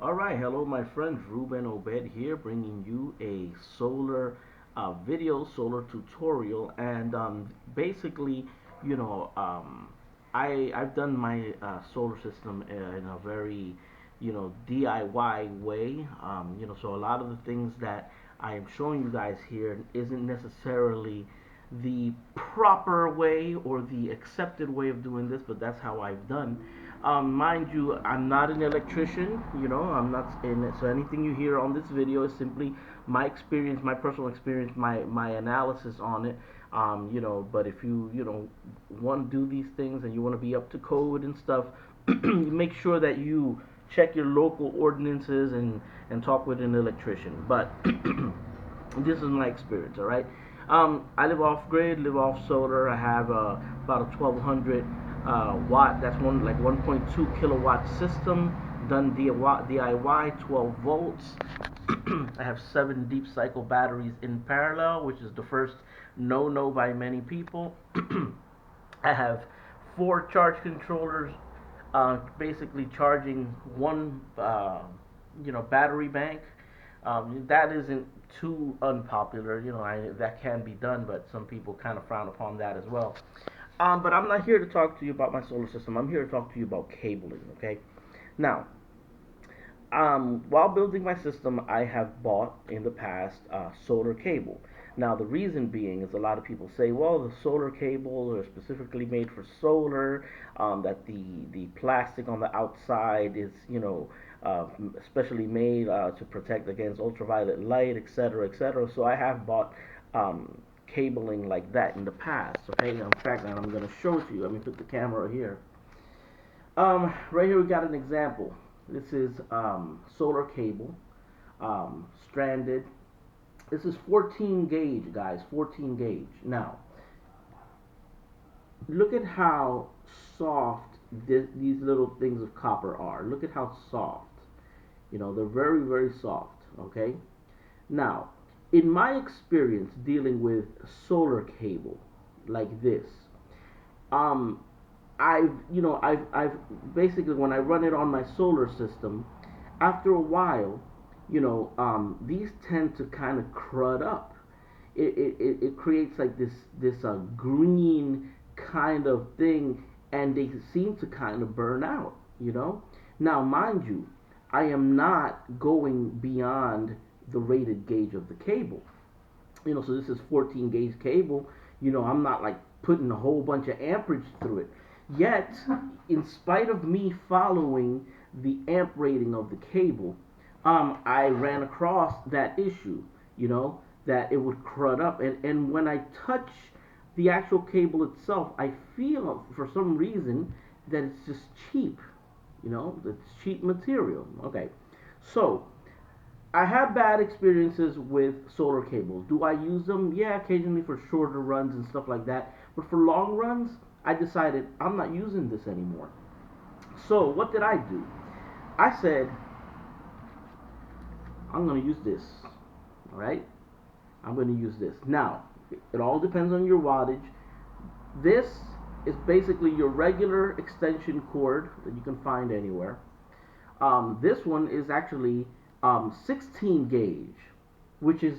All right, hello, my friends. Ruben Obed here, bringing you a solar solar tutorial, and basically, you know, I've done my solar system in a very, DIY way. So a lot of the things that I am showing you guys here isn't necessarily the proper way or the accepted way of doing this, but that's how I've done. Mind you, I'm not an electrician, I'm not in it. So anything you hear on this video is simply my experience, my personal experience, my analysis on it. But if you want to do these things and you want to be up to code and stuff, make sure that you check your local ordinances and talk with an electrician. But this is my experience, all right? I live off grid, live off solar. I have about a 1200 watt, that's 1.2 kilowatt system, done DIY, 12 volts. I have 7 deep cycle batteries in parallel, which is the first no by many people. I have 4 charge controllers, basically charging one, battery bank. That isn't too unpopular, that can be done, but some people kind of frown upon that as well. But I'm not here to talk to you about my solar system. I'm here to talk to you about cabling. Okay. Now, while building my system, I have bought in the past solar cable. Now, the reason being is a lot of people say, well, the solar cable are specifically made for solar, that the plastic on the outside is, specially made to protect against ultraviolet light, etc., etc. So I have bought cabling like that in the past. Okay, in fact, and I'm going to show it to you. Let me put the camera here. Right here we got an example. This is solar cable, stranded. This is 14 gauge, guys, 14 gauge. Now, look at how soft these little things of copper are. Look at how soft. They're very, very soft, okay? Now, in my experience dealing with solar cable like this, um, I've basically, when I run it on my solar system, after a while, these tend to kind of crud up. It creates like this green kind of thing, and they seem to kind of burn out. Now, mind you, I am not going beyond the rated gauge of the cable. So this is 14 gauge cable. I'm not like putting a whole bunch of amperage through it. Yet, in spite of me following the amp rating of the cable, I ran across that issue, that it would crud up. And when I touch the actual cable itself, I feel for some reason that it's just cheap, it's cheap material. Okay, so I have bad experiences with solar cables. Do I use them? Yeah, occasionally for shorter runs and stuff like that. But for long runs, I decided I'm not using this anymore. So what did I do? I said I'm going to use this. All right? I'm going to use this. Now, it all depends on your wattage. This is basically your regular extension cord that you can find anywhere. This one is actually 16 gauge, which is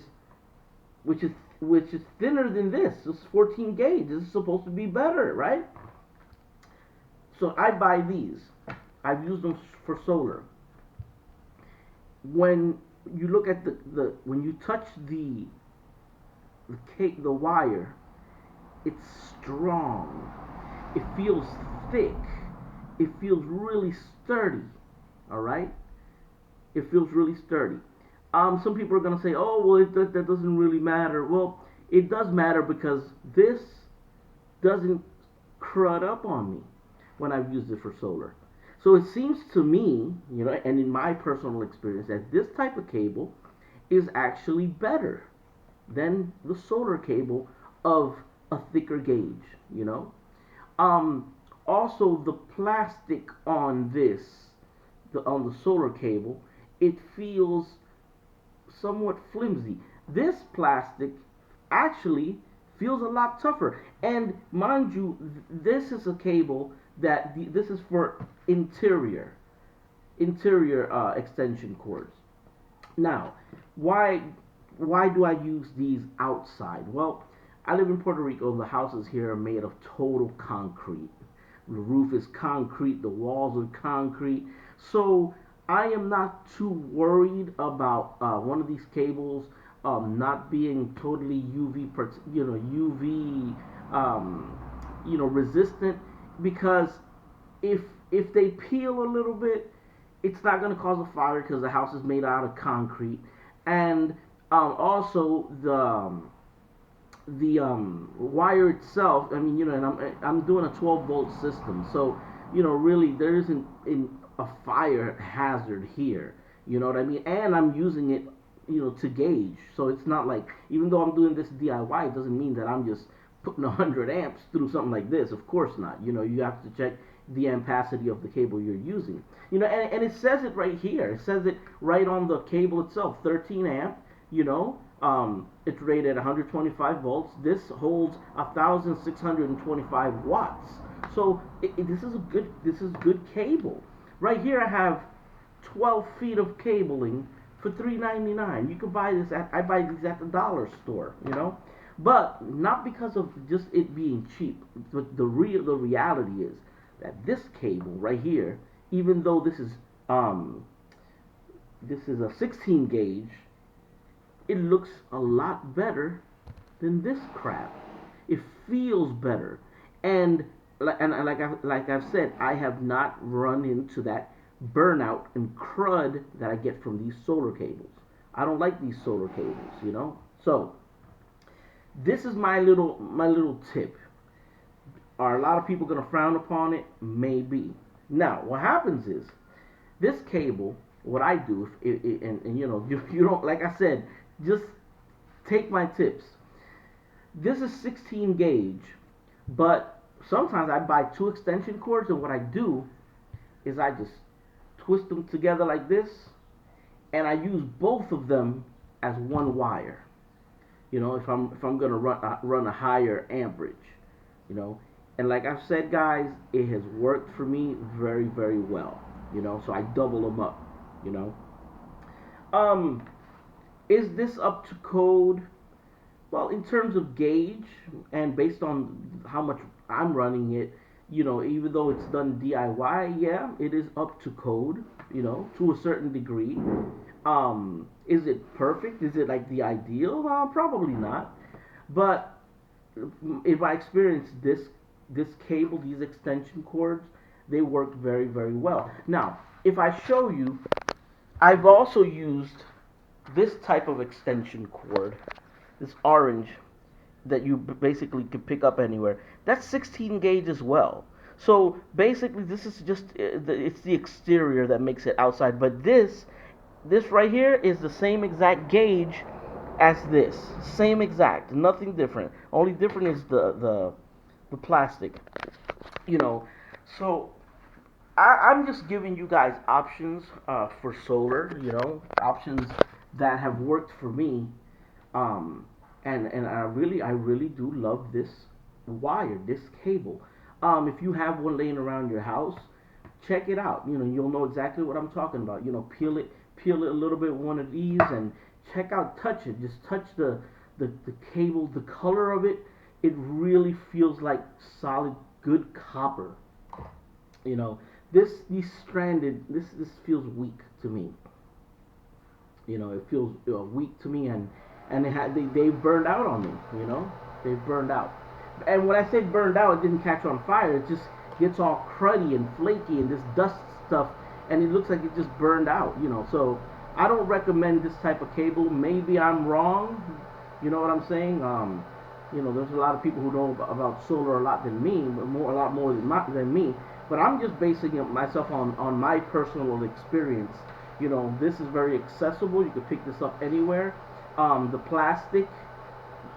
which is which is thinner than this. This is 14 gauge. This is supposed to be better, right? So I buy these. I've used them for solar. When you look at the when you touch the wire, it's strong. It feels thick. It feels really sturdy. All right. It feels really sturdy. Some people are gonna say, "Oh, well, that doesn't really matter." Well, it does matter because this doesn't crud up on me when I've used it for solar. So it seems to me, and in my personal experience, that this type of cable is actually better than the solar cable of a thicker gauge. You know. Um, Also, the plastic on on the solar cable, it feels somewhat flimsy. This plastic actually feels a lot tougher. And mind you, this is a cable this is for interior. interior extension cords. Now, why why do I use these outside? Well, I live in Puerto Rico. The houses here are made of total concrete. The roof is concrete. The walls are concrete. So I am not too worried about one of these cables not being totally UV um, resistant, because if if they peel a little bit, it's not going to cause a fire because the house is made out of concrete. And also the wire itself. I mean, and I'm doing a 12-volt system, so really there isn't a fire hazard here. You know what I mean? And I'm using it, to gauge. So it's not like, even though I'm doing this DIY, it doesn't mean that I'm just putting 100 amps through something like this. Of course not. You have to check the ampacity of the cable you're using. And it says it right here. It says it right on the cable itself, 13 amp. It's rated 125 volts. This holds 1,625 watts. So this is good cable. Right here I have 12 feet of cabling for $3.99. You can buy this I buy these at the dollar store. But not because of just it being cheap. But the reality is that this cable right here, even though this is a 16 gauge, it looks a lot better than this crap. It feels better, and like I've said, I have not run into that burnout and crud that I get from these solar cables. I don't like these solar cables. So this is my little tip. Are a lot of people going to frown upon it? Maybe. Now, what happens is this cable. What I do, and you don't, like I said, just take my tips. This is 16 gauge, but sometimes I buy two extension cords, and what I do is I just twist them together like this, and I use both of them as one wire. If I'm gonna run a higher amperage, you know. And like I've said, guys, it has worked for me very, very well. So I double them up. You know. Um, is this up to code? Well, in terms of gauge and based on how much I'm running it, even though it's done DIY, yeah, it is up to code, to a certain degree. Is it perfect? Is it like the ideal? Probably not. But if I experience this cable, these extension cords, they work very, very well. Now, if I show you, I've also used this type of extension cord, this orange that you basically can pick up anywhere. That's 16 gauge as well. So basically, this is just it's the exterior that makes it outside. But this right here is the same exact gauge as this, same exact, nothing different. Only different is the plastic. You know, so I'm just giving you guys options for solar. Options that have worked for me. And I really do love this wire, this cable. If you have one laying around your house, check it out. You'll know exactly what I'm talking about. Peel it a little bit with one of these, and check out, touch it. Just touch the cable, the color of it. It really feels like solid, good copper. These stranded. This feels weak to me. It feels weak to me, and they burned out on me. They burned out. And when I say burned out, it didn't catch on fire. It just gets all cruddy and flaky and this dust stuff, and it looks like it just burned out. So I don't recommend this type of cable. Maybe I'm wrong. You know what I'm saying? There's a lot of people who know about solar a lot than me, but a lot more than me. But I'm just basing it myself on my personal experience. This is very accessible. You can pick this up anywhere. The plastic,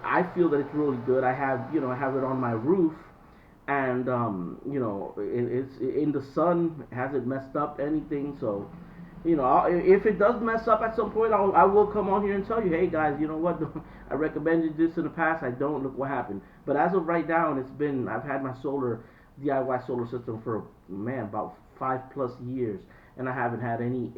I feel that it's really good. I have it on my roof, and it's in the sun. It hasn't messed up anything. So, if it does mess up at some point, I will come on here and tell you, hey guys, you know what? I recommended this in the past. I don't. Look what happened. But as of right now, I've had my DIY solar system for, man, about 5+ years, and I haven't had any